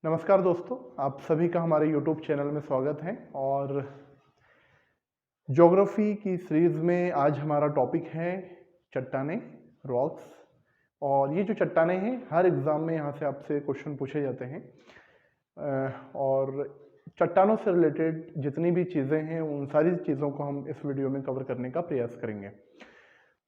नमस्कार दोस्तों, आप सभी का हमारे YouTube चैनल में स्वागत है। और ज्योग्राफी की सीरीज में आज हमारा टॉपिक है चट्टानें, रॉक्स। और ये जो चट्टानें हैं, हर एग्ज़ाम में यहाँ से आपसे क्वेश्चन पूछे जाते हैं। और चट्टानों से रिलेटेड जितनी भी चीज़ें हैं, उन सारी चीज़ों को हम इस वीडियो में कवर करने का प्रयास करेंगे।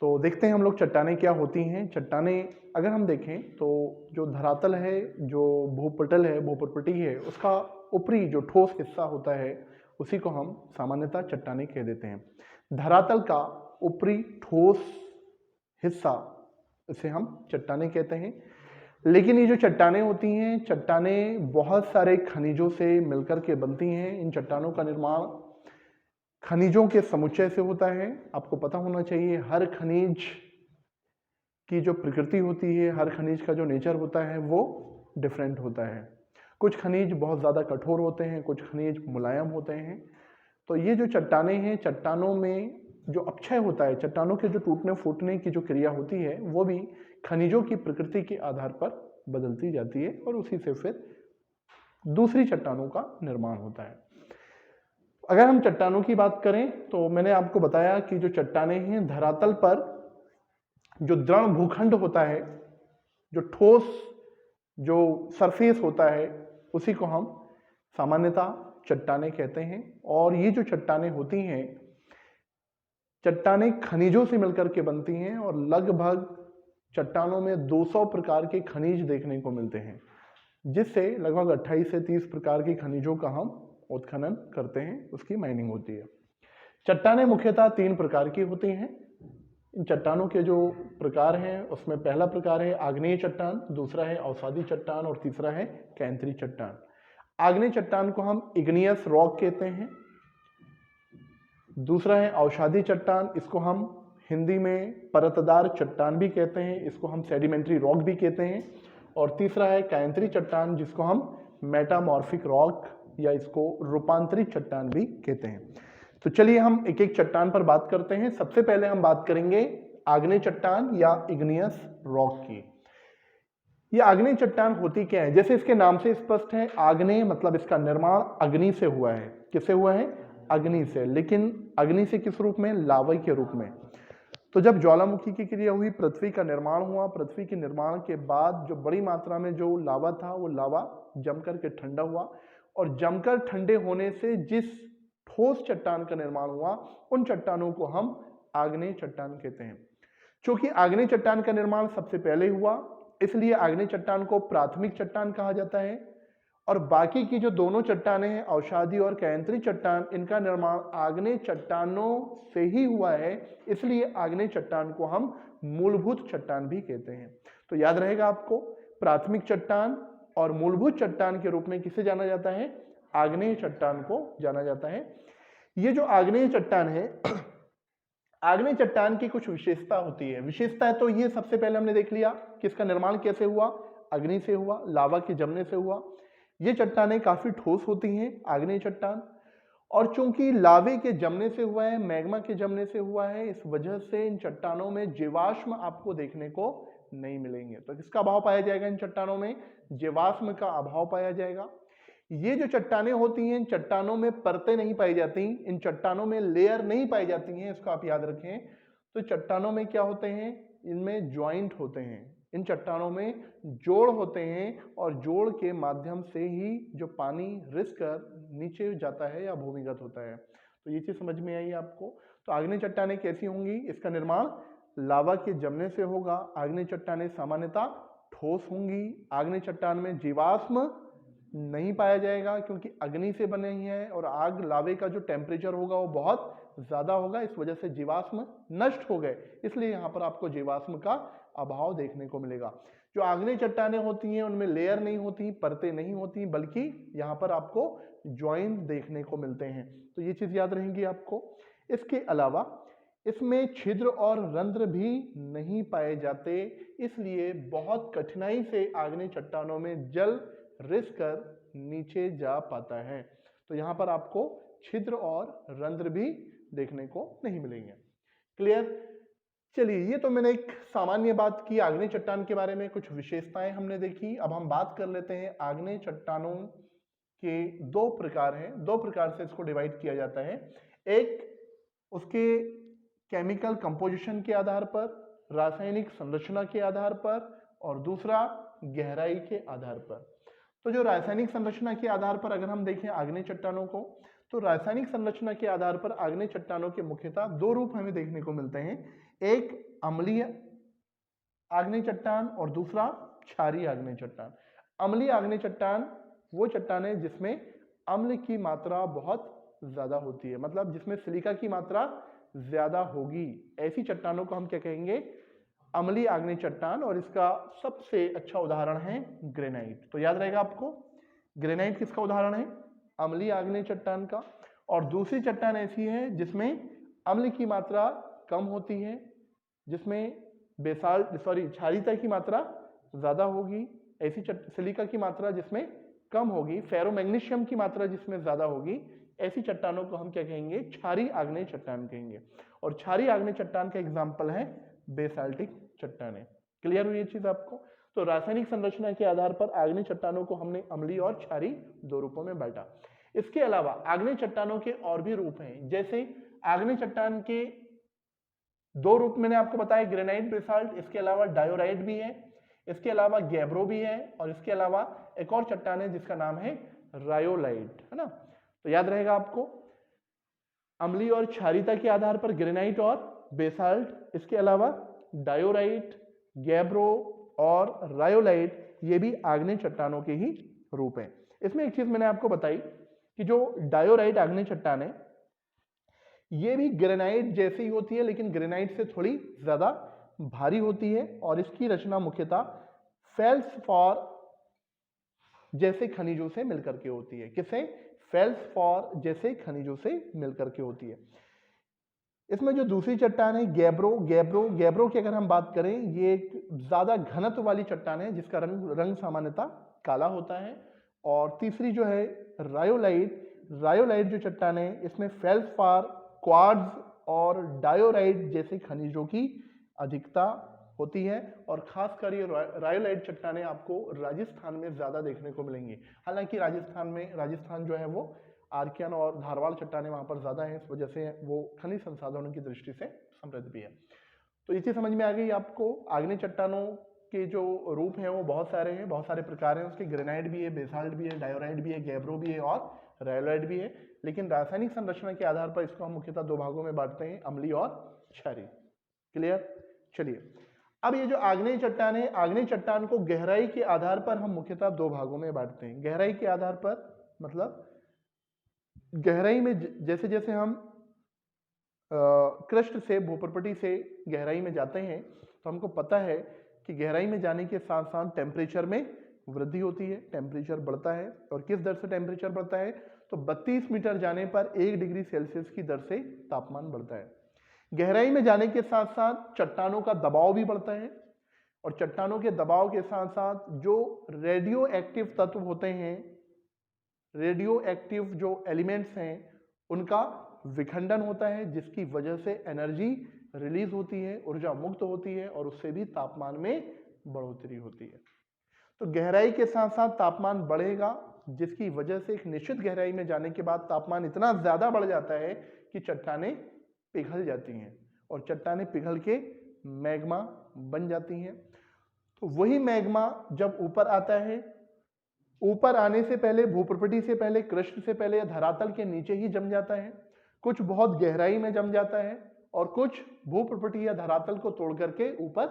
तो देखते हैं हम लोग चट्टानें क्या होती हैं। चट्टानें अगर हम देखें तो जो धरातल है, जो भूपटल है, भूप्रपटी है, उसका ऊपरी जो ठोस हिस्सा होता है उसी को हम सामान्यतः चट्टानें कह देते हैं। धरातल का ऊपरी ठोस हिस्सा इसे हम चट्टानें कहते हैं। लेकिन ये जो चट्टानें होती हैं, चट्टानें बहुत सारे खनिजों से मिलकर के बनती हैं। इन चट्टानों का निर्माण खनिजों के समुच्चय से होता है। आपको पता होना चाहिए हर खनिज की जो प्रकृति होती है, हर खनिज का जो नेचर होता है वो डिफरेंट होता है। कुछ खनिज बहुत ज़्यादा कठोर होते हैं, कुछ खनिज मुलायम होते हैं। तो ये जो चट्टानें हैं, चट्टानों में जो अपक्षय होता है, चट्टानों के जो टूटने फूटने की जो क्रिया होती है, वो भी खनिजों की प्रकृति के आधार पर बदलती जाती है और उसी से फिर दूसरी चट्टानों का निर्माण होता है। अगर हम चट्टानों की बात करें तो मैंने आपको बताया कि जो चट्टानें हैं, धरातल पर जो दृढ़ भूखंड होता है, जो ठोस जो सरफेस होता है, उसी को हम सामान्यतः चट्टानें कहते हैं। और ये जो चट्टानें होती हैं, चट्टानें खनिजों से मिलकर के बनती हैं और लगभग चट्टानों में 200 प्रकार के खनिज देखने को मिलते हैं, जिससे लगभग 28 से 30 प्रकार के खनिजों का हम उत्खनन करते हैं, उसकी माइनिंग होती है। चट्टानें मुख्यतः 3 प्रकार की होती हैं। इन चट्टानों के जो प्रकार हैं, उसमें पहला प्रकार है आग्नेय चट्टान, दूसरा है अवसादी चट्टान और तीसरा है कैंथरी चट्टान। आग्नेय चट्टान को हम इग्नियस रॉक कहते हैं। दूसरा है अवसादी चट्टान, इसको हम हिंदी में परतदार चट्टान भी कहते हैं, इसको हम सेडिमेंट्री रॉक भी कहते हैं। और तीसरा है कैंथरी चट्टान, जिसको हम मेटामॉर्फिक रॉक या इसको रूपांतरित चट्टान भी कहते हैं। तो चलिए हम एक एक चट्टान पर बात करते हैं। सबसे पहले हम बात करेंगे आग्नेय चट्टान या इग्नियस रॉक की। ये आग्नेय चट्टान होती क्या है? जैसे इसके नाम से स्पष्ट है, आग्नेय मतलब इसका निर्माण अग्नि से हुआ है। किससे हुआ है? अग्नि से। लेकिन अग्नि से किस रूप में? लावा के रूप में। तो जब ज्वालामुखी की क्रिया हुई, पृथ्वी का निर्माण हुआ, पृथ्वी के निर्माण के बाद जो बड़ी मात्रा में जो लावा था, वो लावा जमकर के ठंडा हुआ और जमकर ठंडे होने से जिस ठोस चट्टान का निर्माण हुआ, उन चट्टानों को हम आग्नेय चट्टान कहते हैं। क्योंकि आग्नेय चट्टान का निर्माण सबसे पहले हुआ, इसलिए आग्नेय चट्टान को प्राथमिक चट्टान कहा जाता है। और बाकी की जो दोनों चट्टानें हैं, अवसादी और कैंथरी चट्टान, इनका निर्माण आग्नेय चट्टानों से ही हुआ है, इसलिए आग्नेय चट्टान को हम मूलभूत चट्टान भी कहते हैं। तो याद रहेगा आपको, प्राथमिक चट्टान और मूलभूत चट्टान के रूप में किसे जाना जाता है? आग्नेय चट्टान को जाना जाता है। ये जो आग्नेय चट्टान है, आग्नेय चट्टान की कुछ विशेषता होती है। विशेषता है तो ये सबसे पहले हमने देख लिया कि इसका निर्माण कैसे हुआ, अग्नि से हुआ, लावा के जमने से हुआ। ये चट्टानें काफी ठोस होती हैं, आग्नेय चट्टान। और चूंकि लावे के जमने से हुआ है, मैग्मा के जमने से हुआ है, इस वजह से इन चट्टानों में जीवाश्म आपको देखने को नहीं मिलेंगे। तो किसका अभाव पाया जाएगा इन चट्टानों में? जीवाश्म का अभाव पाया जाएगा। ये जो चट्टानें होती हैं, इन चट्टानों में परतें नहीं पाई जाती, इन चट्टानों में लेयर नहीं पाई जाती हैं, इसको आप याद रखें। तो चट्टानों में क्या होते हैं? इनमें ज्वाइंट होते हैं, इन चट्टानों में जोड़ होते हैं और जोड़ के माध्यम से ही जो पानी रिस कर नीचे जाता है या भूमिगत होता है। तो ये चीज समझ में आई आपको? तो आग्नेय चट्टानें कैसी होंगी? इसका निर्माण लावा के जमने से होगा। आग्नेय चट्टानें सामान्यतः ठोस होंगी। आग्नेय चट्टान में जीवाश्म नहीं पाया जाएगा, क्योंकि अग्नि से बने ही है और आग लावे का जो टेम्परेचर होगा वो बहुत ज्यादा होगा, इस वजह से जीवाश्म नष्ट हो गए, इसलिए यहाँ पर आपको जीवाश्म का अभाव देखने को मिलेगा। जो आग्नेय चट्टानें होती हैं उनमें लेयर नहीं होती, परतें नहीं होती, बल्कि यहाँ पर आपको ज्वाइंट देखने को मिलते हैं। तो ये चीज याद रहेंगी आपको। इसके अलावा इसमें छिद्र और रंध्र भी नहीं पाए जाते, इसलिए बहुत कठिनाई से आग्नेय चट्टानों में जल रिस कर नीचे जा पाता है। तो यहां पर आपको छिद्र और रंध्र भी देखने को नहीं मिलेंगे। क्लियर? चलिए, ये तो मैंने एक सामान्य बात की आग्नेय चट्टान के बारे में, कुछ विशेषताएं हमने देखी। अब हम बात कर लेते हैं आग्नेय चट्टानों के दो प्रकार हैं, दो प्रकार से इसको डिवाइड किया जाता है। एक उसके केमिकल कंपोजिशन के आधार पर, रासायनिक संरचना के आधार पर, और दूसरा गहराई के आधार पर। तो जो रासायनिक संरचना के आधार पर अगर हम देखें आग्नेय चट्टानों को, तो रासायनिक संरचना के आधार पर आग्नेय चट्टानों के मुख्यतः दो रूप हमें देखने को मिलते हैं। एक अम्लीय आग्नेय चट्टान और दूसरा क्षारीय आग्नेय चट्टान। अम्लीय आग्नेय चट्टान वो चट्टान है जिसमें अम्ल की मात्रा बहुत ज्यादा होती है, मतलब जिसमें सिलिका की मात्रा ज्यादा होगी, ऐसी चट्टानों को हम क्या कहेंगे, अम्लीय आग्नेय चट्टान। और इसका सबसे अच्छा उदाहरण है ग्रेनाइट। तो याद रहेगा आपको, ग्रेनाइट किसका उदाहरण है, अम्लीय आग्नेय चट्टान का। और दूसरी चट्टान ऐसी है जिसमें अम्ल की मात्रा कम होती है, जिसमें क्षारीयता की मात्रा ज्यादा होगी, ऐसी सिलिका की मात्रा जिसमें कम होगी, फेरोमैग्नीशियम की मात्रा जिसमें ज्यादा होगी, ऐसी चट्टानों को हम क्या कहेंगे, क्षारीय आग्नेय चट्टान कहेंगे। और क्षारीय आग्नेय चट्टान का एग्जाम्पल है बेसाल्टिक चट्टानें। क्लियर हुई ये चीज आपको। तो रासायनिक संरचना के आधार पर आग्नेय चट्टानों को हमने अम्लीय और क्षारीय दो रूपों में बांटा। इसके अलावा आग्नेय चट्टानों के और भी रूप हैं, जैसे आग्नेय चट्टान के दो रूप मैंने आपको बताया, ग्रेनाइट, बेसाल्ट। इसके अलावा डायोराइट भी है, इसके अलावा गैब्रो भी है, और इसके अलावा एक और चट्टान है जिसका नाम है रायोलाइट, है ना। तो याद रहेगा आपको, अम्लीय और क्षारीयता के आधार पर ग्रेनाइट और बेसाल्ट, इसके अलावा डायोराइट, गैब्रो और रायोलाइट, ये भी आग्नेय चट्टानों के ही रूप हैं। इसमें एक चीज मैंने आपको बताई कि जो डायोराइट आग्नेय चट्टान है ये भी ग्रेनाइट जैसी ही होती है, लेकिन ग्रेनाइट से थोड़ी ज्यादा भारी होती है, और इसकी रचना मुख्यतः फेल्सफॉर जैसे खनिजों से मिलकर के होती है। किससे, फेल्सफॉर जैसे खनिजों से मिलकर के होती है। इसमें जो दूसरी चट्टान है गैब्रो की अगर हम बात करें, ये एक ज्यादा घनत्व वाली चट्टान है जिसका रंग सामान्यतः काला होता है। और तीसरी जो है रायोलाइट जो चट्टान है, इसमें फेल्सफार, क्वार्ट्ज और डायोराइट जैसे खनिजों की अधिकता होती है। और खासकर ये रायोलाइट चट्टानें आपको राजस्थान में ज्यादा देखने को मिलेंगी। हालांकि राजस्थान जो है वो आर्कियन और धारवाड़ चट्टानें वहां पर ज्यादा है, इस वजह से वो खनिज संसाधनों की दृष्टि से समृद्ध भी है। तो ये चीज समझ में आ गई आपको। आग्नेय चट्टानों के जो रूप हैं वो बहुत सारे हैं, बहुत सारे प्रकार हैं उसके। ग्रेनाइट भी है, बेसाल्ट भी है, डायोराइट भी है, गैब्रो भी है और रायोलाइट भी है। लेकिन रासायनिक संरचना के आधार पर इसको हम मुख्यतः दो भागों में बांटते हैं, अम्लीय और क्षारीय। क्लियर। चलिए, अब ये जो आग्नेय चट्टान है, आग्नेय चट्टान को गहराई के आधार पर हम मुख्यतः दो भागों में बांटते हैं। गहराई के आधार पर मतलब गहराई में जैसे जैसे हम क्रस्ट से, भूपर्पटी से गहराई में जाते हैं, तो हमको पता है कि गहराई में जाने के साथ साथ टेम्परेचर में वृद्धि होती है, टेम्परेचर बढ़ता है। और किस दर से टेम्परेचर बढ़ता है, तो 32 मीटर जाने पर 1 डिग्री सेल्सियस की दर से तापमान बढ़ता है। गहराई में जाने के साथ साथ चट्टानों का दबाव भी बढ़ता है, और चट्टानों के दबाव के साथ साथ जो रेडियो एक्टिव तत्व होते हैं, रेडियो एक्टिव जो एलिमेंट्स हैं, उनका विखंडन होता है, जिसकी वजह से एनर्जी रिलीज होती है, ऊर्जा मुक्त होती है, और उससे भी तापमान में बढ़ोतरी होती है। तो गहराई के साथ साथ तापमान बढ़ेगा, जिसकी वजह से एक निश्चित गहराई में जाने के बाद तापमान इतना ज्यादा बढ़ जाता है कि चट्टानें पिघल जाती हैं, और चट्टानें पिघल के मैग्मा बन जाती हैं। तो वही मैग्मा जब ऊपर आता है, ऊपर आने से पहले, भूपर्पटी से पहले, क्रस्ट से पहले या धरातल के नीचे ही जम जाता है। कुछ बहुत गहराई में जम जाता है, और कुछ भूपर्पटी या धरातल को तोड़ करके ऊपर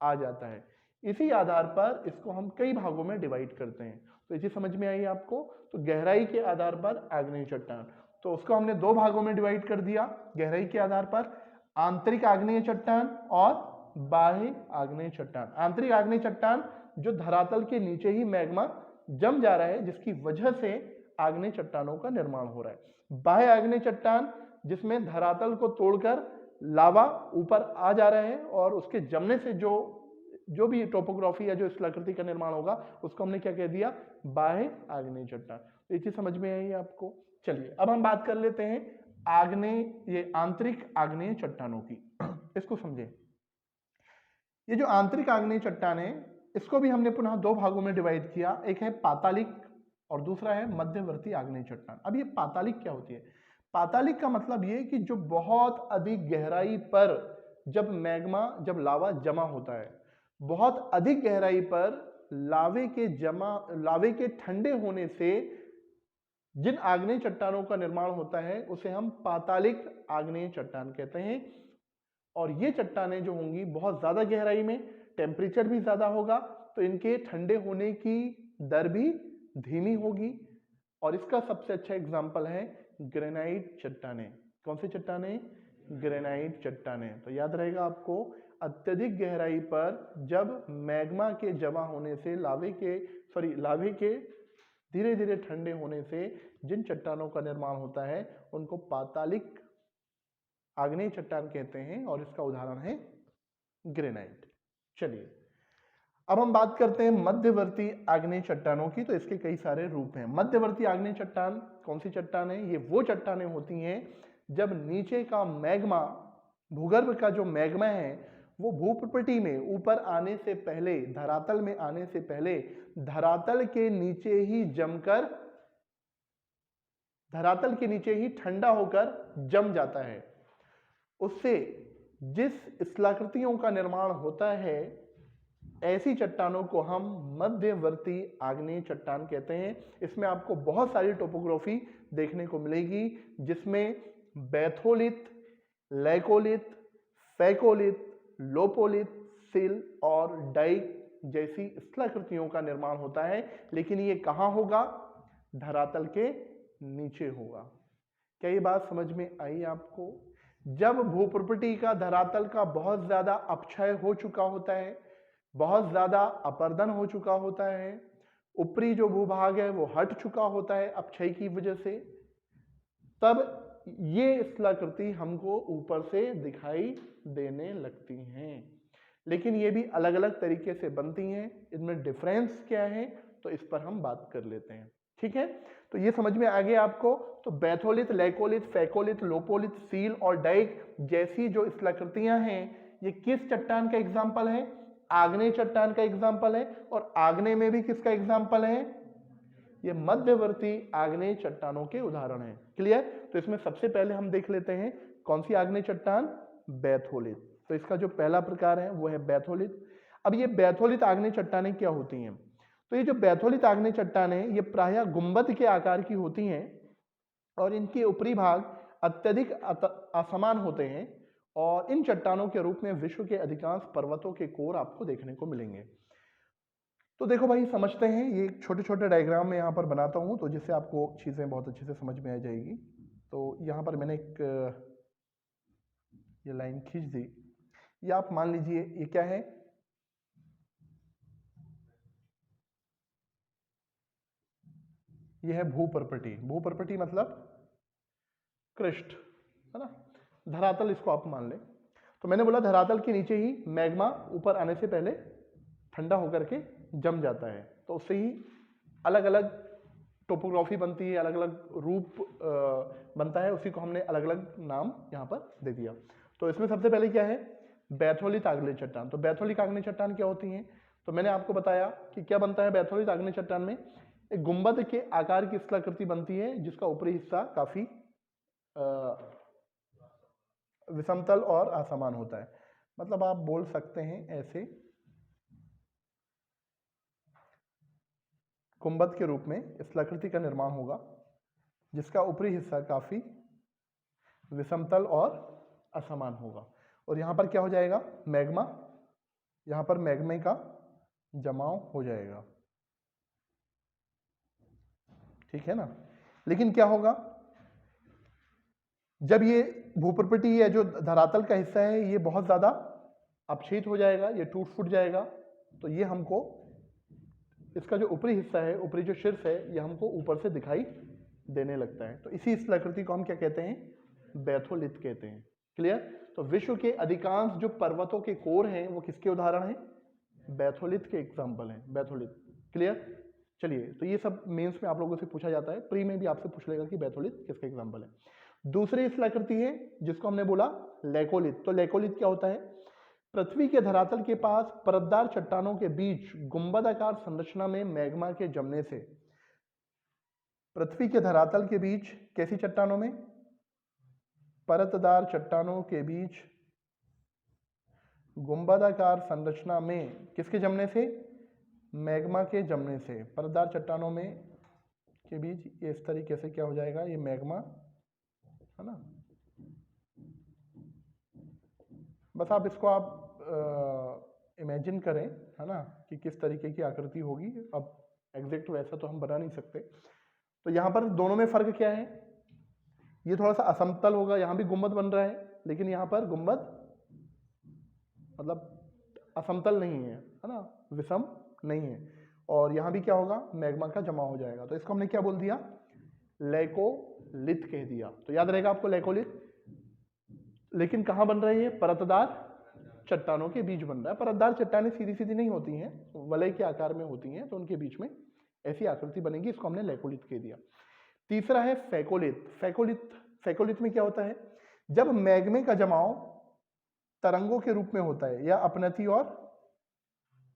आ जाता है। इसी आधार पर इसको हम कई भागों में डिवाइड करते हैं। तो ये चीज समझ में आई आपको। तो गहराई के आधार पर आग्नेय चट्टान, तो उसको हमने दो भागों में डिवाइड कर दिया गहराई के आधार पर, आंतरिक आग्नेय चट्टान और बाह्य आग्नेय चट्टान। आंतरिक आग्नेय चट्टान जो धरातल के नीचे ही मैग्मा जम जा रहा है, जिसकी वजह से आग्नेय चट्टानों का निर्माण हो रहा है। बाह्य आग्नेय चट्टान जिसमें धरातल को तोड़कर लावा ऊपर आ जा रहा है, और उसके जमने से जो भी टोपोग्राफी या जो स्थलाकृति का निर्माण होगा, उसको हमने क्या कह दिया, बाह्य आग्नेय चट्टान। तो ये चीज समझ में आई आपको। चलिए, अब हम बात कर लेते हैं ये आंतरिक आग्नेय चट्टानों की। इसको समझें। ये जो आंतरिक आग्नेय चट्टान है, इसको भी हमने पुनः दो भागों में डिवाइड किया, एक है पातालिक और दूसरा है मध्यवर्ती आग्नेय चट्टान। अब ये पातालिक क्या होती है? पातालिक का मतलब ये कि जो बहुत अधिक गहराई पर जब मैग्मा, जब लावा जमा होता है, बहुत अधिक गहराई पर लावे के ठंडे होने से जिन आग्नेय चट्टानों का निर्माण होता है उसे हम पातालिक आग्नेय चट्टान कहते हैं। और ये चट्टानें जो होंगी बहुत ज्यादा गहराई में, टेम्परेचर भी ज्यादा होगा, तो इनके ठंडे होने की दर भी धीमी होगी। और इसका सबसे अच्छा एग्जाम्पल है ग्रेनाइट चट्टानें। कौन सी चट्टानें? ग्रेनाइट चट्टानें। तो याद रहेगा आपको, अत्यधिक गहराई पर जब मैग्मा के जमा होने से लावे के धीरे धीरे ठंडे होने से जिन चट्टानों का निर्माण होता है उनको पातालिक आग्नेय चट्टान कहते हैं, और इसका उदाहरण है ग्रेनाइट। चलिए अब हम बात करते हैं मध्यवर्ती आग्नेय चट्टानों की। तो इसके कई सारे रूप हैं। मध्यवर्ती आग्नेय चट्टान कौन सी चट्टान है? ये वो चट्टानें होती हैं जब नीचे का मैग्मा, भूगर्भ का जो मैग्मा है वो भूप्रपटी में ऊपर आने से पहले, धरातल में आने से पहले धरातल के नीचे ही जमकर, धरातल के नीचे ही ठंडा होकर जम जाता है। उससे जिस स्थलाकृतियों का निर्माण होता है, ऐसी चट्टानों को हम मध्यवर्ती आग्नेय चट्टान कहते हैं। इसमें आपको बहुत सारी टोपोग्राफी देखने को मिलेगी, जिसमें बैथोलिथ, लैकोलिथ, फैकोलिथ, लोपोलिथ, सिल और डाइक जैसी स्थलाकृतियों का निर्माण होता है। लेकिन ये कहाँ होगा? धरातल के नीचे होगा। क्या ये बात समझ में आई आपको? जब भूप्रपटी का, धरातल का बहुत ज्यादा अपक्षय हो चुका होता है, बहुत ज्यादा अपर्दन हो चुका होता है, ऊपरी जो भूभाग है वो हट चुका होता है अपक्षय की वजह से, तब ये स्थलाकृति हमको ऊपर से दिखाई देने लगती हैं। लेकिन ये भी अलग अलग तरीके से बनती हैं। इनमें डिफरेंस क्या है तो इस पर हम बात कर लेते हैं। ठीक है, तो ये समझ में आ गया आपको। तो batholith, laccolith, phacolith, lopolith, seal और डाइक जैसी जो स्थलाकृतियां हैं, ये किस चट्टान का एग्जाम्पल है? आग्नेय चट्टान का एग्जाम्पल है। और आग्नेय में भी किसका एग्जाम्पल है? ये मध्यवर्ती आग्नेय चट्टानों के उदाहरण हैं। क्लियर? तो इसमें सबसे पहले हम देख लेते हैं कौन सी आग्नेय चट्टान? बैथोलिथ। तो इसका जो पहला प्रकार है वो है बैथोलिथ। अब ये बैथोलिथ आग्नेय चट्टानें क्या होती हैं? तो ये जो बैथोलिथ आग्नेय चट्टानें, ये प्रायः गुंबद के आकार की होती हैं और इनके ऊपरी भाग अत्यधिक असमान होते हैं। और इन चट्टानों के रूप में विश्व के अधिकांश पर्वतों के कोर आपको देखने को मिलेंगे। तो देखो भाई, समझते हैं। ये छोटे छोटे डायग्राम में यहाँ पर बनाता हूँ तो जिससे आपको चीज़ें बहुत अच्छे से समझ में आ जाएगी। तो यहाँ पर मैंने एक ये लाइन खींच दी। ये आप मान लीजिए ये क्या है? ये है भूप्रपटी। भूप्रपटी मतलब क्रिस्ट, है ना? धरातल इसको आप मान लें। तो मैंने बोला धरातल के नीचे ही मैग्मा ऊपर आने से पहले ठंडा होकर के जम जाता है, तो उससे ही अलग अलग टोपोग्राफी बनती है, अलग अलग रूप बनता है। उसी को हमने अलग अलग नाम यहाँ पर दे दिया। तो इसमें सबसे पहले क्या है? बैथोलिथ आग्नेय चट्टान। तो बैथोलिथ आग्नेय चट्टान क्या होती हैं? तो मैंने आपको बताया कि क्या बनता है बैथोलिथ आग्नेय चट्टान में। एक गुंबद के आकार की स्थलाकृति बनती है जिसका ऊपरी हिस्सा काफी विषमतल और असमान होता है। मतलब आप बोल सकते हैं ऐसे गुंबद के रूप में स्थलाकृति का निर्माण होगा जिसका ऊपरी हिस्सा काफी विषमतल और असमान होगा। और यहां पर क्या हो जाएगा? मैग्मा, यहां पर मैग्मे का जमाव हो जाएगा। ठीक है ना? लेकिन क्या होगा जब ये भूप्रपटी या जो धरातल का हिस्सा है ये बहुत ज्यादा अपक्षयित हो जाएगा, ये टूट फूट जाएगा, तो ये हमको, इसका जो ऊपरी हिस्सा है, ऊपरी जो शीर्ष है, ये हमको ऊपर से दिखाई देने लगता है। तो इसी स्थलाकृति को हम क्या कहते हैं? बैथोलिथ कहते हैं। क्लियर? तो विश्व के अधिकांश जो पर्वतों के कोर हैं वो किसके उदाहरण हैं? बैथोलिथ के एग्जाम्पल हैं। बैथोलिथ। क्लियर? चलिए, तो ये सब मेंस में आप लोगों से पूछा जाता है, प्री में भी आपसे पूछ लेगा कि बैथोलिथ किसका एग्जाम्पल है। दूसरी स्थलाकृति है जिसको हमने बोला लेकोलिथ। तो लेकोलिथ क्या होता है? पृथ्वी के धरातल के पास परतदार चट्टानों के बीच गुंबदाकार संरचना में मैग्मा के जमने से, पृथ्वी के धरातल के बीच कैसी चट्टानों में? परतदार चट्टानों के बीच गुंबदाकार संरचना में किसके जमने से? मैग्मा के जमने से। परतदार चट्टानों में के बीच इस तरीके से क्या हो जाएगा? ये मैग्मा है ना। बस आप इसको इमेजिन करें, है ना, कि किस तरीके की आकृति होगी। अब एग्जैक्ट वैसा तो हम बना नहीं सकते। तो यहाँ पर दोनों में फर्क क्या है? ये थोड़ा सा असमतल होगा, यहाँ भी गुंबद बन रहा है, लेकिन यहाँ पर गुंबद मतलब असमतल नहीं है ना, विषम नहीं है। और यहाँ भी क्या होगा? मैग्मा का जमा हो जाएगा। तो इसको हमने क्या बोल दिया? लेकोलिथ कह दिया। तो याद रहेगा आपको लेकोलिथ। लेकिन कहाँ बन रही है? परतदार चट्टानों के बीच बन रहा है। परतदार चट्टानें सीधी सीधी नहीं होती हैं, वलय के आकार में होती हैं, तो उनके बीच में ऐसी आकृति बनेगी। इसको हमने लेकोलिथ कह दिया। तीसरा है फेकोलिथ। फेकोलिथ में क्या होता है? जब मैग्मे का जमाव तरंगों के रूप में होता है या अपनति और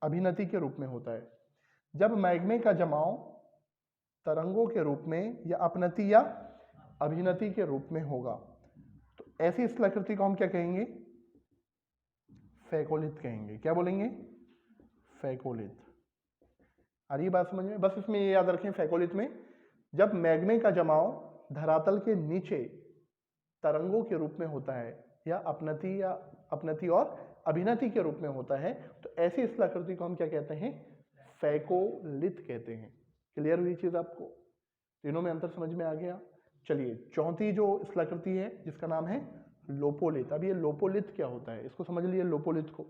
अभिनति के रूप में होता है। जब मैग्मे का जमाव तरंगों के रूप में या अपनति या अभिनति के रूप में होगा, तो ऐसी स्थलाकृति को हम क्या कहेंगे? फेकोलिथ कहेंगे। क्या बोलेंगे? फेकोलिथ। आ रही बात समझ में? बस इसमें ये याद रखें, फेकोलिथ में जब मैग्मे का जमाव धरातल के नीचे तरंगों के रूप में होता है या अपनति और अभिनति के रूप में होता है, तो ऐसी स्थलाकृति को हम क्या कहते हैं? फेकोलिथ कहते हैं। क्लियर हुई चीज आपको? तीनों में अंतर समझ में आ गया? चलिए, चौथी जो स्थलाकृति है जिसका नाम है लोपोलिथ। अब ये लोपोलिथ क्या होता है इसको समझ लिए। लोपोलिथ को,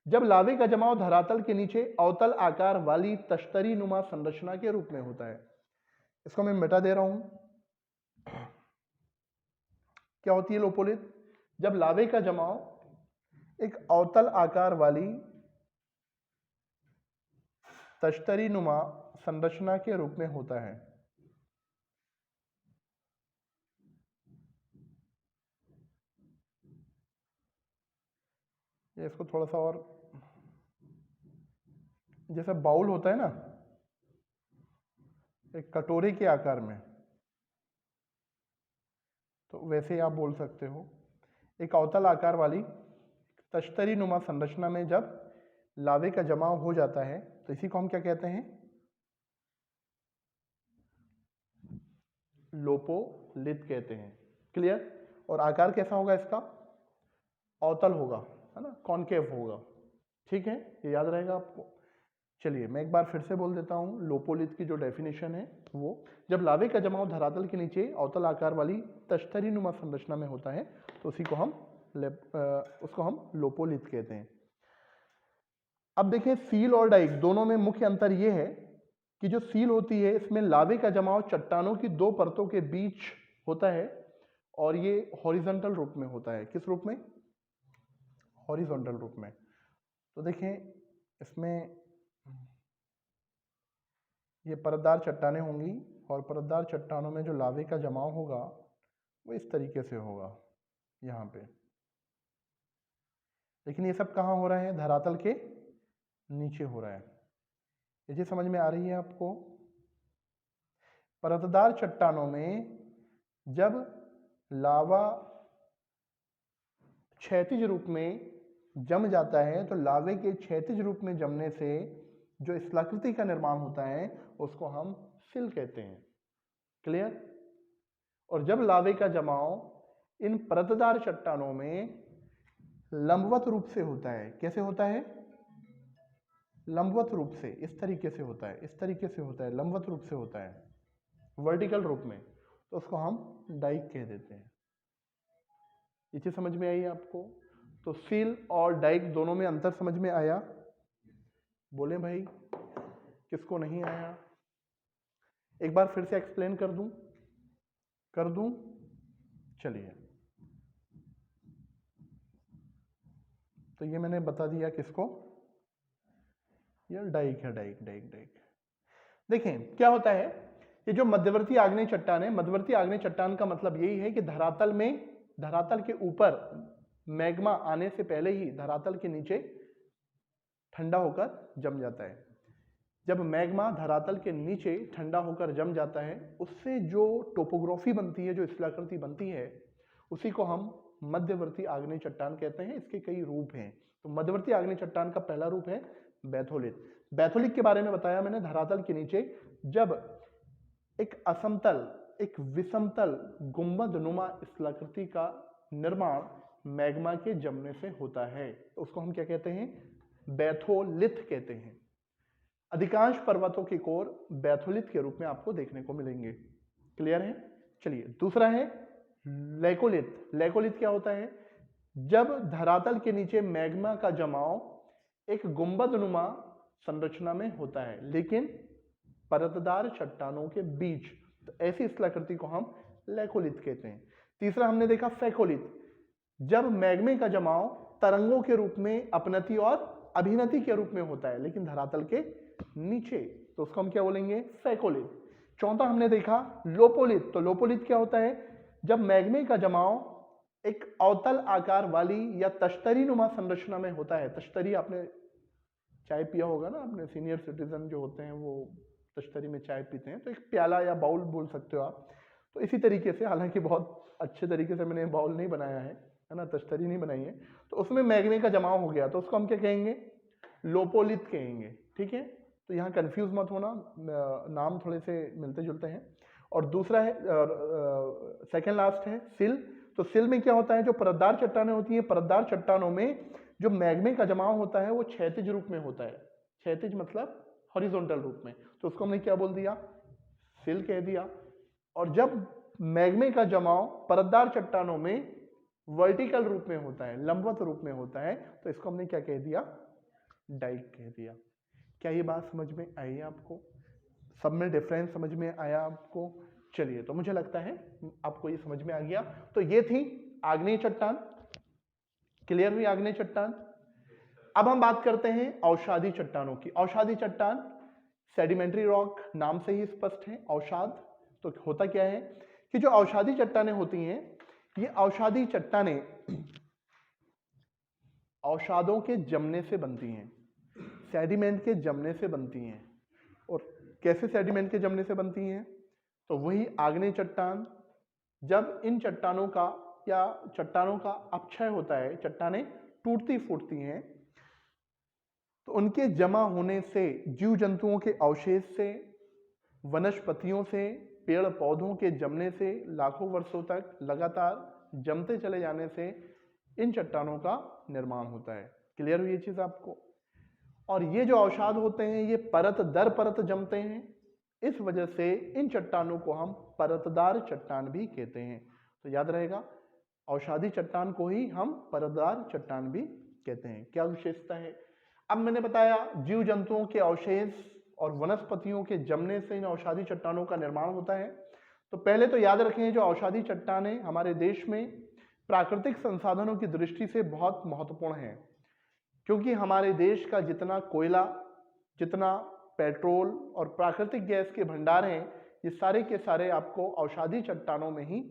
जब लावे का जमाव धरातल के नीचे अवतल आकार वाली तश्तरी नुमा संरचना के रूप में होता है। इसको मैं मिटा दे रहा हूं। क्या होती है लोपोलिथ? जब लावे का जमाव एक अवतल आकार वाली तश्तरी नुमा संरचना के रूप में होता है। ये इसको थोड़ा सा और, जैसे बाउल होता है ना, एक कटोरे के आकार में, तो वैसे आप बोल सकते हो। एक अवतल आकार वाली तश्तरी नुमा संरचना में जब लावे का जमाव हो जाता है, तो इसी को हम क्या कहते हैं? लोपोलिथ कहते हैं। क्लियर? और आकार कैसा होगा इसका? अवतल होगा, है ना, कॉनकेव होगा। ठीक है, ये याद रहेगा आपको। चलिए मैं एक बार फिर से बोल देता हूं। लोपोलिथ की जो डेफिनेशन है वो, जब लावे का जमाव धरातल के नीचे अवतल आकार वाली तश्तरी नुमा संरचना में होता है, तो उसको हम लोपोलिथ कहते हैं। अब देखिए, सील और डाइक दोनों में मुख्य अंतर यह है कि जो सील होती है इसमें लावे का जमाव चट्टानों की दो परतों के बीच होता है और ये हॉरिजॉन्टल रूप में होता है। किस रूप में? हॉरिजॉन्टल रूप में। तो देखें, इसमें ये परतदार चट्टानें होंगी और परतदार चट्टानों में जो लावे का जमाव होगा वो इस तरीके से होगा यहाँ पे। लेकिन ये सब कहाँ हो रहा है? धरातल के नीचे हो रहा है। ये चीज समझ में आ रही है आपको? परतदार चट्टानों में जब लावा क्षैतिज रूप में जम जाता है, तो लावे के क्षैतिज रूप में जमने से जो स्थलाकृति का निर्माण होता है उसको हम सिल कहते हैं। क्लियर? और जब लावे का जमाव इन परतदार चट्टानों में लंबवत रूप से होता है, कैसे होता है? लंबवत रूप से, इस तरीके से होता है, इस तरीके से होता है, लंबवत रूप से होता है, वर्टिकल रूप में, तो उसको हम डाइक कह देते हैं। ये चीज समझ में आई आपको? तो सील और डाइक दोनों में अंतर समझ में आया? बोले भाई, किसको नहीं आया? एक बार फिर से एक्सप्लेन कर दूं? चलिए, तो ये मैंने बता दिया किसको? ये डाइक है, डाइक। देखें क्या होता है ये जो मध्यवर्ती आग्नेय चट्टान है, मध्यवर्ती आग्नेय चट्टान का मतलब यही है कि धरातल के ऊपर मैग्मा आने से पहले ही धरातल के नीचे ठंडा होकर जम जाता है। जब मैग्मा धरातल के नीचे ठंडा होकर जम जाता है, उससे जो टोपोग्राफी बनती है, जो स्थलाकृति बनती है, उसी को हम मध्यवर्ती आग्नेय चट्टान कहते हैं। इसके कई रूप हैं। तो मध्यवर्ती आग्नेय चट्टान का पहला रूप है बैथोलिथ। बैथोलिथ के बारे में बताया मैंने, धरातल के नीचे जब एक असमतल, एक विषमतल गुंबदनुमा स्थलाकृति का निर्माण मैग्मा के जमने से होता है, तो उसको हम क्या कहते हैं? बैथोलिथ कहते हैं। अधिकांश पर्वतों के कोर बैथोलिथ के रूप में आपको देखने को मिलेंगे। क्लियर है? चलिए, दूसरा है लेकोलिथ। लेकोलिथ क्या होता है? जब धरातल के नीचे मैग्मा का जमाव एक गुंबदनुमा संरचना में होता है, लेकिन परतदार चट्टानों के बीच, तो ऐसी स्थलाकृति को हम लेकोलिथ कहते हैं। तीसरा हमने देखा फेकोलिथ। जब मैग्मे का जमाव तरंगों के रूप में अपनति और अभिनति के रूप में होता है, लेकिन धरातल के नीचे, तो उसको हम क्या बोलेंगे? फेकोलिथ। चौथा हमने देखा लोपोलिथ। तो लोपोलिथ क्या होता है? जब मैग्मे का जमाव एक अवतल आकार वाली या तश्तरी नुमा संरचना में होता है। तश्तरी, आपने चाय पिया होगा ना, अपने सीनियर सिटीजन जो होते हैं वो तश्तरी में चाय पीते हैं, तो एक प्याला या बाउल बोल सकते हो आप। तो इसी तरीके से, हालांकि बहुत अच्छे तरीके से मैंने बाउल नहीं बनाया है ना, तश्तरी नहीं बनाई है, तो उसमें मैग्मे का जमाव हो गया, तो उसको हम क्या कहेंगे? लोपोलिथ कहेंगे। ठीक है, तो यहाँ कंफ्यूज मत होना, नाम थोड़े से मिलते जुलते हैं। और दूसरा है, सेकेंड लास्ट है सिल। तो सिल में क्या होता है? जो परतदार चट्टानें होती हैं, परतदार चट्टानों में जो मैग्मे का जमाव होता है वो क्षैतिज रूप में होता है। क्षैतिज मतलब हॉरिजॉन्टल रूप में, तो उसको हमने क्या बोल दिया? सिल कह दिया। और जब मैग्मे का जमाव परतदार चट्टानों में वर्टिकल रूप में होता है, लंबवत रूप में होता है, तो इसको हमने क्या कह दिया? डाइक कह दिया। क्या ये बात समझ में आई आपको? सब में डिफरेंस समझ में आया आपको? चलिए, तो मुझे लगता है आपको ये समझ में आ गया। तो ये थी आग्नेय चट्टान। क्लियर हुई आग्नेय चट्टान? अब हम बात करते हैं अवसादी चट्टानों की। अवसादी चट्टान सेडिमेंट्री रॉक, नाम से ही स्पष्ट है। अवसाद, तो होता क्या है कि जो अवसादी चट्टानें होती हैं, ये अवसादी चट्टानें अवसादों के जमने से बनती हैं, सेडिमेंट के जमने से बनती हैं। और कैसे सेडिमेंट के जमने से बनती हैं? तो वही आग्नेय चट्टान, जब इन चट्टानों का या चट्टानों का अपक्षय होता है, चट्टानें टूटती फूटती हैं, तो उनके जमा होने से, जीव जंतुओं के अवशेष से, वनस्पतियों से, पेड़ पौधों के जमने से, लाखों वर्षों तक लगातार जमते चले जाने से इन चट्टानों का निर्माण होता है। क्लियर हुई ये चीज आपको? और ये जो अवसाद होते हैं, ये परत दर परत जमते हैं। इस वजह से इन चट्टानों को हम परतदार चट्टान भी कहते हैं। तो याद रहेगा, अवसादी चट्टान को ही हम परतदार चट्टान भी कहते हैं। क्या विशेषता है? अब मैंने बताया जीव जंतुओं के अवशेष और वनस्पतियों के जमने से इन अवसादी चट्टानों का निर्माण होता है। तो पहले तो याद रखें, जो अवसादी चट्टानें हमारे देश में प्राकृतिक संसाधनों की दृष्टि से बहुत महत्वपूर्ण है, क्योंकि हमारे देश का जितना कोयला, जितना पेट्रोल और प्राकृतिक गैस के भंडार हैं, ये सारे के सारे आपको अवसादी चट्टानों में ही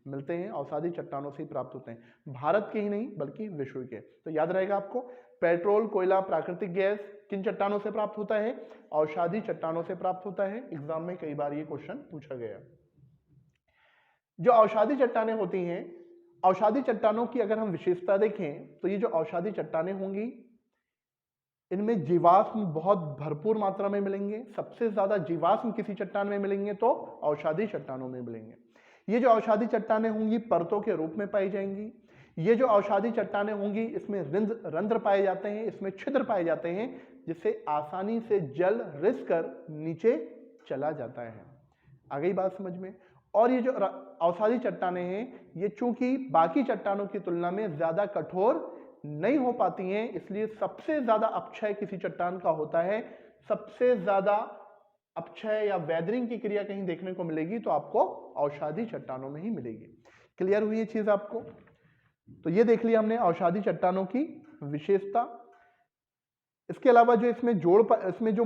मिलते हैं, अवसादी चट्टानों से ही प्राप्त होते हैं। भारत के ही नहीं बल्कि विश्व के। तो याद रहेगा आपको, पेट्रोल, कोयला, प्राकृतिक गैस किन चट्टानों से प्राप्त होता है? अवसादी चट्टानों से प्राप्त होता है। एग्जाम में कई बार ये क्वेश्चन पूछा गया। जो अवसादी चट्टानें होती हैं, अवसादी चट्टानों की अगर हम विशेषता देखें, तो ये जो अवसादी चट्टानें होंगी, इनमें जीवाश्म बहुत भरपूर मात्रा में मिलेंगे। सबसे ज्यादा जीवाश्म किसी चट्टान में मिलेंगे तो अवसादी चट्टानों में मिलेंगे। ये जो अवसादी चट्टानें होंगी परतों के रूप में पाई जाएंगी। ये जो अवसादी चट्टानें होंगी, इसमें रंध्र पाए जाते हैं, इसमें छिद्र पाए जाते हैं, जिससे आसानी से जल रिस कर नीचे चला जाता है। आ गई बात समझ में? और ये जो अवसादी चट्टानें हैं, ये चूंकि बाकी चट्टानों की तुलना में ज्यादा कठोर नहीं हो पाती हैं, इसलिए सबसे ज्यादा अपक्षय किसी चट्टान का होता है। सबसे ज्यादा अपक्षय या वेदरिंग की क्रिया कहीं देखने को मिलेगी तो आपको अवसादी चट्टानों में ही मिलेगी। क्लियर हुई ये चीज आपको? तो ये देख लिया हमने अवसादी चट्टानों की विशेषता। इसके अलावा जो इसमें जो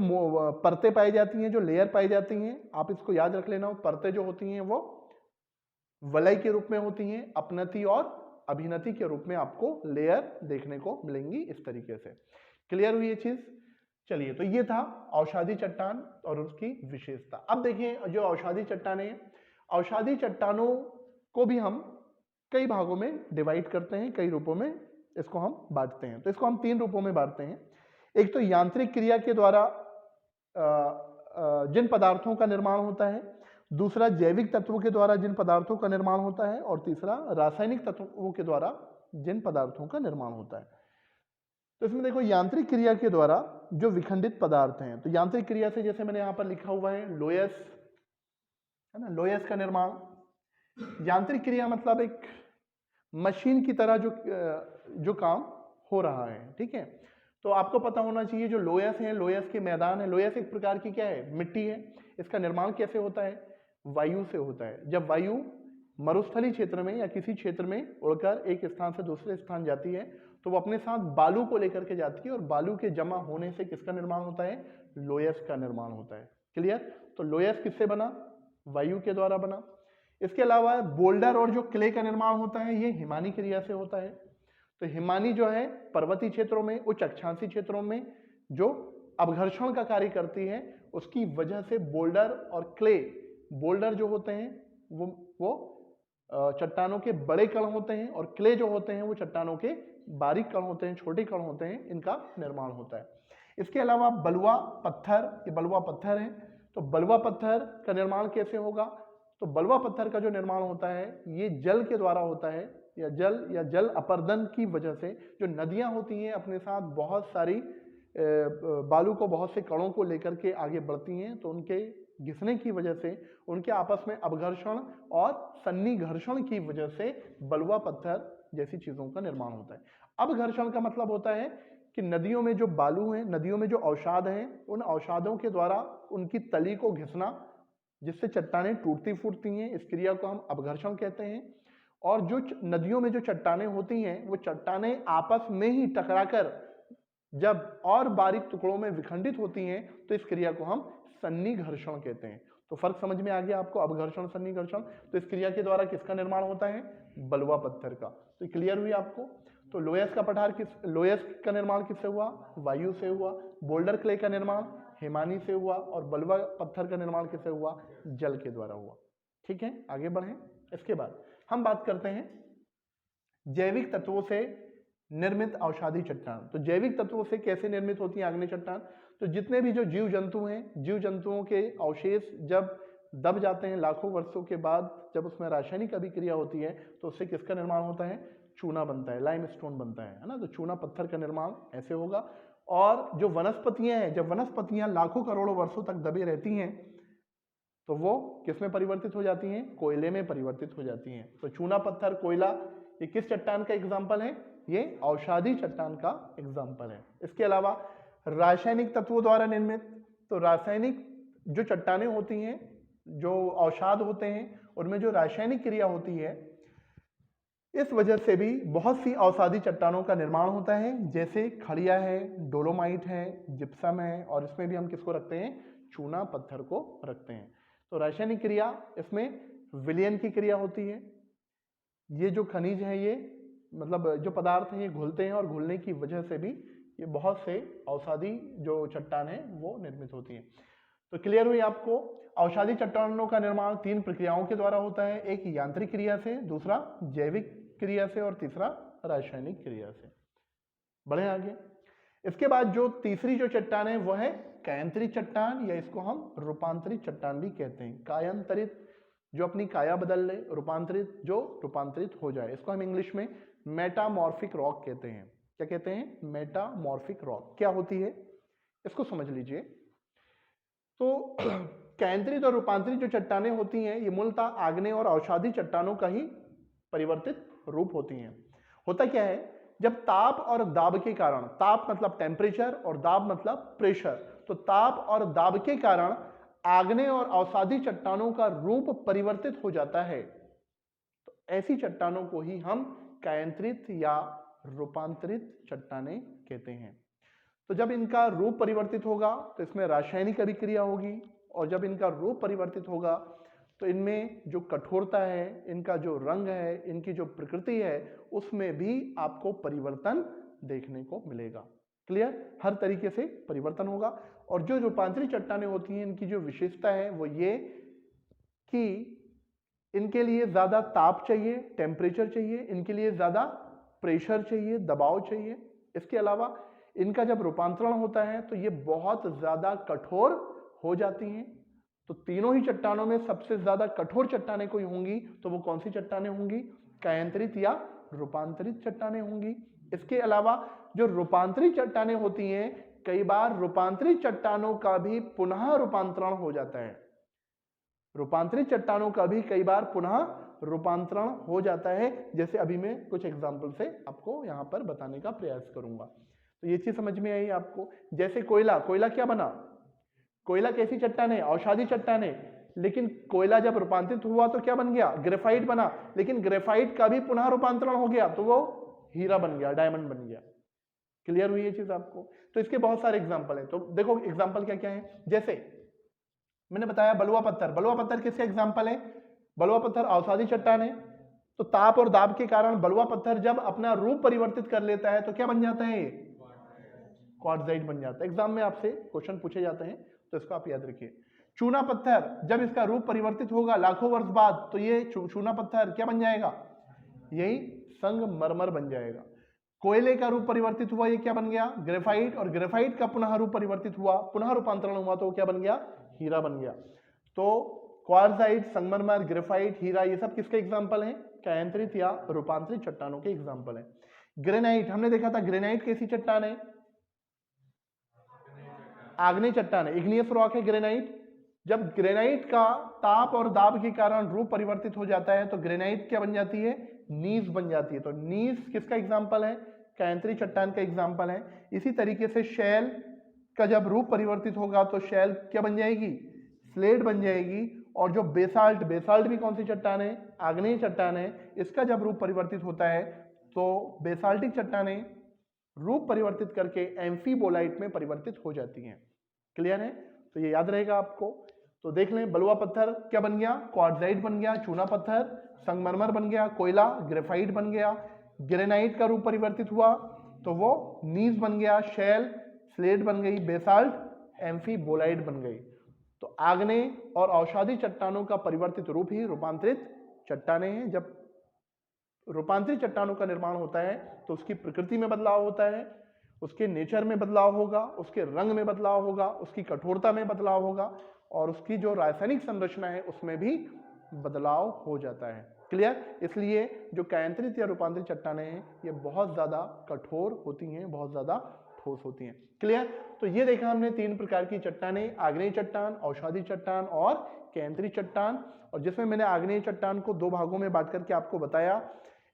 परतें पाई जाती हैं, जो लेयर पाई जाती हैं, आप इसको याद रख लेना, परतें जो होती हैं वो वलय के रूप में होती हैं, अपनति और अभिनति के रूप में आपको लेयर देखने को मिलेंगी इस तरीके से। क्लियर हुई ये चीज? चलिए, तो ये था अवसादी चट्टान और उसकी विशेषता। अब देखिए, जो अवसादी चट्टानें हैं, अवसादी चट्टानों को भी हम कई भागों में डिवाइड करते हैं, कई रूपों में इसको हम बांटते हैं। तो इसको हम 3 रूपों में बांटते हैं। एक तो यांत्रिक क्रिया के द्वारा जिन पदार्थों का निर्माण होता है, दूसरा जैविक तत्वों के द्वारा जिन पदार्थों का निर्माण होता है, और तीसरा रासायनिक तत्वों के द्वारा जिन पदार्थों का निर्माण होता है। तो इसमें देखो, यांत्रिक क्रिया के द्वारा जो विखंडित पदार्थ हैं, तो यांत्रिक क्रिया से जैसे मैंने यहां पर लिखा हुआ है लोयस, है ना, लोयस का निर्माण। यांत्रिक क्रिया मतलब एक मशीन की तरह जो काम हो रहा है, ठीक है। तो आपको पता होना चाहिए जो लोयस है, लोयस के मैदान है, लोयस एक प्रकार की क्या है, मिट्टी है। इसका निर्माण कैसे होता है? वायु से होता है। जब वायु मरुस्थली क्षेत्र में या किसी क्षेत्र में उड़कर एक स्थान से दूसरे स्थान जाती है, तो वो अपने साथ बालू को लेकर के जाती है, और बालू के जमा होने से किसका निर्माण होता है? लोयस का निर्माण होता है। क्लियर? तो लोयस किससे बना? वायु के द्वारा बना। इसके अलावा बोल्डर और जो क्ले का निर्माण होता है, ये हिमानी क्रिया से होता है। तो हिमानी जो है पर्वतीय क्षेत्रों में, उच्च अक्षांशीय क्षेत्रों में जो अपघर्षण का कार्य करती है, उसकी वजह से बोल्डर और क्ले, बोल्डर जो होते हैं वो चट्टानों के बड़े कण होते हैं, और क्ले जो होते हैं वो चट्टानों के बारीक कण होते हैं, छोटे कण होते हैं, इनका निर्माण होता है। इसके अलावा बलुआ पत्थर, ये बलुआ पत्थर है। तो बलुआ पत्थर का निर्माण कैसे होगा? तो बलुआ पत्थर का जो निर्माण होता है, ये जल के द्वारा होता है, या जल अपर्दन की वजह से। जो नदियां होती हैं अपने साथ बहुत सारी बालू को, बहुत से कणों को लेकर के आगे बढ़ती हैं, तो उनके घिसने की वजह से, उनके आपस में अपघर्षण और सन्निघर्षण की वजह से बलुआ पत्थर जैसी चीजों का निर्माण होता है। अपघर्षण का मतलब होता है कि नदियों में जो बालू है, नदियों में जो अवसाद हैं, उन अवसादों के द्वारा उनकी तली को घिसना, जिससे चट्टानें टूटती फूटती हैं, इस क्रिया को हम अपघर्षण कहते हैं। और जो नदियों में जो चट्टानें होती हैं, वो चट्टानें आपस में ही टकराकर जब और बारीक टुकड़ों में विखंडित होती हैं, तो इस क्रिया को हम सन्निघर्षण कहते हैं। तो फर्क समझ में आ गया आपको, अपघर्षण, सन्निघर्षण। तो इस क्रिया के द्वारा किसका निर्माण होता है? बलुआ पत्थर का। तो क्लियर हुई आपको? तो लोयस का निर्माण किससे हुआ? वायु से हुआ। बोल्डर क्ले का निर्माण हिमानी से हुआ, और बलुआ पत्थर का निर्माण किससे हुआ? जल के द्वारा हुआ। ठीक है, आगे बढ़ें। इसके बाद हम बात करते हैं जैविक तत्वों से निर्मित अवसादी चट्टान। तो जैविक तत्वों से कैसे निर्मित होती है आग्नेय चट्टान? तो जितने भी जो जीव जंतु हैं, जीव जंतुओं के अवशेष जब दब जाते हैं लाखों वर्षों के बाद, जब उसमें रासायनिक अभिक्रिया होती है, तो उससे किसका निर्माण होता है? चूना बनता है, लाइमस्टोन बनता है ना। तो चूना पत्थर का निर्माण ऐसे होगा। और जो वनस्पतियां हैं, जब वनस्पतियां लाखों करोड़ों वर्षों तक दबे रहती हैं, तो वो किस में परिवर्तित हो जाती हैं? कोयले में परिवर्तित हो जाती हैं। तो चूना पत्थर, कोयला, ये किस चट्टान का एग्जाम्पल है? ये अवसादी चट्टान का एग्जाम्पल है। इसके अलावा रासायनिक तत्वों द्वारा निर्मित, तो रासायनिक जो चट्टानें होती हैं, जो अवसाद होते हैं, उनमें जो रासायनिक क्रिया होती है, इस वजह से भी बहुत सी अवसादी चट्टानों का निर्माण होता है। जैसे खड़िया है, डोलोमाइट है, जिप्सम है, और इसमें भी हम किसको रखते हैं? चूना पत्थर को रखते हैं। तो रासायनिक क्रिया, इसमें विलयन की क्रिया होती है। ये जो खनिज है, ये मतलब जो पदार्थ हैं, ये घुलते हैं, और घुलने की वजह से भी ये बहुत से अवसादी जो चट्टान है वो निर्मित होती है। तो क्लियर हुई आपको? अवसादी चट्टानों का निर्माण 3 प्रक्रियाओं के द्वारा होता है। एक यांत्रिक क्रिया से, दूसरा जैविक क्रिया से, और तीसरा रासायनिक क्रिया से। बढ़े आगे। इसके बाद जो तीसरी जो चट्टान है वो है कायांतरित चट्टान, या इसको हम रूपांतरित चट्टान भी कहते हैं। कायांतरित, जो अपनी काया बदल ले, रूपांतरित, जो रूपांतरित हो जाए, इसको हम इंग्लिश में मेटामॉर्फिक रॉक कहते हैं। क्या कहते हैं? Metamorphic rock. क्या होती है इसको समझ लीजिए। तो कायांतरित और रूपांतरित जो चट्टानें होती हैं, ये मूलतः आग्नेय और अवसादी चट्टानों का ही परिवर्तित रूप होती हैं। होता क्या है, जब ताप और दाब के कारण, ताप मतलब टेम्परेचर और दाब मतलब प्रेशर, तो ताप और दाब के कारण आग्नेय और अवसादी चट्टानों का रूप परिवर्तित हो जाता है। तो ऐसी चट्टानों को ही हम कायांतरित या रूपांतरित चट्टानें कहते हैं। तो जब इनका रूप परिवर्तित होगा तो इसमें रासायनिक अभिक्रिया होगी, और जब इनका रूप परिवर्तित होगा तो इनमें जो कठोरता है, इनका जो रंग है, इनकी जो प्रकृति है, उसमें भी आपको परिवर्तन देखने को मिलेगा। क्लियर? हर तरीके से परिवर्तन होगा। और जो रूपांतरित चट्टानें होती हैं, इनकी जो विशेषता है वो ये कि इनके लिए ज्यादा ताप चाहिए, टेम्परेचर चाहिए, इनके लिए ज्यादा प्रेशर चाहिए, दबाव चाहिए। इसके अलावा इनका जब रूपांतरण होता है तो ये बहुत ज्यादा कठोर हो जाती हैं। तो तीनों ही चट्टानों में सबसे ज्यादा कठोर चट्टानें कोई होंगी तो वो कौन सी चट्टानें होंगी? कायांतरित या रूपांतरित चट्टानें होंगी। इसके अलावा जो रूपांतरित चट्टानें होती हैं, कई बार रूपांतरित चट्टानों का भी पुनः रूपांतरण हो जाता है। रूपांतरित चट्टानों का भी कई बार पुनः रूपांतरण हो जाता है, जैसे अभी मैं कुछ एग्जाम्पल से आपको यहां पर बताने का प्रयास करूंगा। तो ये चीज समझ में आई आपको? जैसे कोयला, कोयला क्या बना? कोयला कैसी चट्टान है? औषधि चट्टान है। लेकिन कोयला जब रूपांतरित हुआ तो क्या बन गया? ग्रेफाइट बना। लेकिन ग्रेफाइट का भी पुनः रूपांतरण हो गया तो वो हीरा बन गया, डायमंड बन गया। क्लियर हुई ये चीज आपको? तो इसके बहुत सारे एग्जाम्पल है। तो देखो एग्जाम्पल क्या क्या है। जैसे मैंने बताया बलुआ पत्थर, बलुआ पत्थर किसके एग्जाम्पल है? बलुआ पत्थर औषधि चट्टान है। तो ताप और दाब के कारण बलुआ पत्थर जब अपना रूप परिवर्तित कर लेता है तो क्या बन जाता है? क्वार्टजाइट बन जाता है। एग्जाम में आपसे क्वेश्चन पूछे जाते हैं तो इसको आप याद रखिए। चूना पत्थर जब इसका रूप परिवर्तित होगा लाखों वर्ष बाद तो ये चूना पत्थर क्या बन जाएगा? यही संगमरमर बन जाएगा। कोयले का रूप परिवर्तित हुआ, ये क्या बन गया? ग्रेफाइट। और ग्रेफाइट का पुनः रूप परिवर्तित हुआ, पुनः रूपांतरण हुआ तो क्या बन गया? हीरा बन गया। तो क्वार्टजाइट, संगमरमर, ग्रेफाइट, हीरा, ये सब किसके एग्जाम्पल हैं? कायांतरित या रूपांतरित चट्टानों के एग्जाम्पल हैं। ग्रेनाइट, हमने देखा था ग्रेनाइट कैसी चट्टान है? आग्नेय चट्टान है, इग्नियस रॉक है ग्रेनाइट। जब ग्रेनाइट का ताप और दाब के कारण रूप परिवर्तित हो जाता है तो ग्रेनाइट क्या बन जाती है? नीस बन जाती है। तो नीस किसका एग्जाम्पल है? कायांतरित चट्टान का एग्जाम्पल है। इसी तरीके से शैल का जब रूप परिवर्तित होगा तो शैल क्या बन जाएगी? स्लेट बन जाएगी। और जो बेसाल्ट, बेसाल्ट भी कौन सी चट्टान है? आग्नेय चट्टान है। इसका जब रूप परिवर्तित होता है तो बेसाल्टिक चट्टानें रूप परिवर्तित करके एम्फीबोलाइट में परिवर्तित हो जाती हैं। क्लियर है? तो ये याद रहेगा आपको। तो देख लें, बलुआ पत्थर क्या बन गया? क्वार्टजाइट बन गया। चूना पत्थर संगमरमर बन गया। कोयला ग्रेफाइट बन गया। ग्रेनाइट का रूप परिवर्तित हुआ तो वो नीस बन गया। शैल स्लेट बन गई। बेसाल्ट एम्फीबोलाइट बन गई। तो आग्नेय और औषधि चट्टानों का परिवर्तित रूप ही रूपांतरित चट्टानें हैं। जब रूपांतरित चट्टानों का निर्माण होता है तो उसकी प्रकृति में बदलाव होता है, उसके नेचर में बदलाव होगा, उसके रंग में बदलाव होगा, उसकी कठोरता में बदलाव होगा, और उसकी जो रासायनिक संरचना है उसमें भी बदलाव हो जाता है। क्लियर? इसलिए जो कायांतरित या रूपांतरित चट्टानें हैं ये बहुत ज्यादा कठोर होती हैं, बहुत ज्यादा ठोस होती हैं। क्लियर? तो ये देखा हमने तीन प्रकार की चट्टानें, आग्नेय चट्टान, औषधि चट्टान और कायांतरित चट्टान। और जिसमें मैंने आग्नेय चट्टान को दो भागों में बांट करके आपको बताया,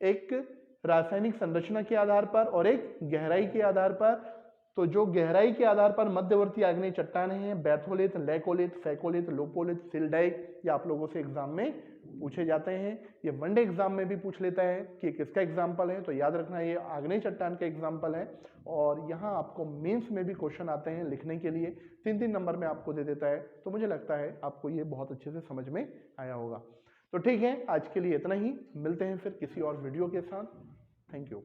एक रासायनिक संरचना के आधार पर और एक गहराई के आधार पर। तो जो गहराई के आधार पर मध्यवर्ती आग्नेय चट्टानें हैं, बैथोलिथ, लैकोलिथ, फैकोलिथ, लोपोलिथ, सिल्डाइक, ये आप लोगों से एग्जाम में पूछे जाते हैं। ये वनडे एग्जाम में भी पूछ लेता है कि किसका एग्जाम्पल है, तो याद रखना ये आग्नेय चट्टान का एग्जाम्पल है। और यहाँ आपको मेंस में भी क्वेश्चन आते हैं लिखने के लिए, 3-3 नंबर में आपको दे देता है। तो मुझे लगता है आपको ये बहुत अच्छे से समझ में आया होगा। तो ठीक है, आज के लिए इतना ही। मिलते हैं फिर किसी और वीडियो के साथ। Thank you.